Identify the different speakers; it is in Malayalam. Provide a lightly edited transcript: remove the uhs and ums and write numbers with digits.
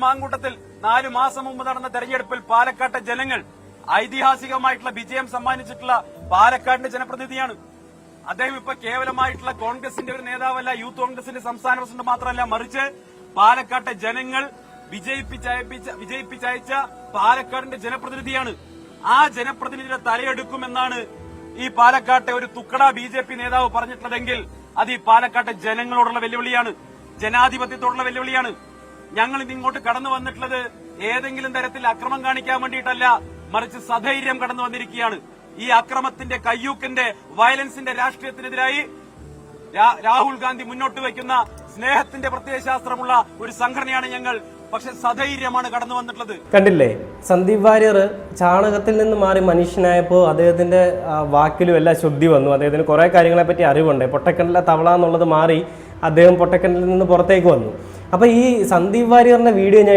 Speaker 1: മാങ്കൂട്ടത്തിൽ 4 മാസം മുമ്പ് നടന്ന തെരഞ്ഞെടുപ്പിൽ പാലക്കാട്ടെ ജനങ്ങൾ ഐതിഹാസികമായിട്ടുള്ള വിജയം സമ്മാനിച്ചിട്ടുള്ള പാലക്കാടിന്റെ ജനപ്രതിനിധിയാണ്. അദ്ദേഹം ഇപ്പൊ കേവലമായിട്ടുള്ള കോൺഗ്രസിന്റെ ഒരു നേതാവല്ല, യൂത്ത് കോൺഗ്രസിന്റെ സംസ്ഥാന പ്രസിഡന്റ് മാത്രമല്ല, മറിച്ച് പാലക്കാട്ടെ ജനങ്ങൾ വിജയിപ്പിച്ചയച്ച പാലക്കാടിന്റെ ജനപ്രതിനിധിയാണ്. ആ ജനപ്രതിനിധിയുടെ തലയെടുക്കുമെന്നാണ് ഈ പാലക്കാട്ടെ ഒരു തുക്കട BJP നേതാവ് പറഞ്ഞിട്ടുള്ളതെങ്കിൽ അത് ഈ പാലക്കാട്ടെ ജനങ്ങളോടുള്ള വെല്ലുവിളിയാണ്, ജനാധിപത്യത്തോടുള്ള വെല്ലുവിളിയാണ്. ഞങ്ങൾ ഇന്നിങ്ങോട്ട് കടന്നു വന്നിട്ടുള്ളത് ഏതെങ്കിലും തരത്തിൽ അക്രമം കാണിക്കാൻ വേണ്ടിയിട്ടല്ല, മറിച്ച് സധൈര്യം കടന്നു വന്നിരിക്കുകയാണ്. ഈ അക്രമത്തിന്റെ, കയ്യൂക്കിന്റെ, വയലൻസിന്റെ രാഷ്ട്രീയത്തിനെതിരായി രാഹുൽ ഗാന്ധി മുന്നോട്ട് വയ്ക്കുന്ന സ്നേഹത്തിന്റെ പ്രത്യയശാസ്ത്രമുള്ള ഒരു സംഘടനയാണ് ഞങ്ങൾ. പക്ഷെ സധൈര്യമാണ് കടന്നു വന്നിട്ടുള്ളത്.
Speaker 2: കണ്ടില്ലേ, സന്ദീപ് വാര്യർ ചാണകത്തിൽ നിന്ന് മാറി മനുഷ്യനായപ്പോൾ അദ്ദേഹത്തിന്റെ വാക്കിലും എല്ലാം ശുദ്ധി വന്നു. അദ്ദേഹത്തിന് കുറെ കാര്യങ്ങളെ പറ്റി അറിവുണ്ട്. പൊട്ടക്കണ്ടിലെ തവള എന്നുള്ളത് മാറി അദ്ദേഹം പൊട്ടക്കണ്ടിൽ നിന്ന് പുറത്തേക്ക് വന്നു. അപ്പൊ ഈ സന്ദീപ് വാര്യറിന്റെ വീഡിയോ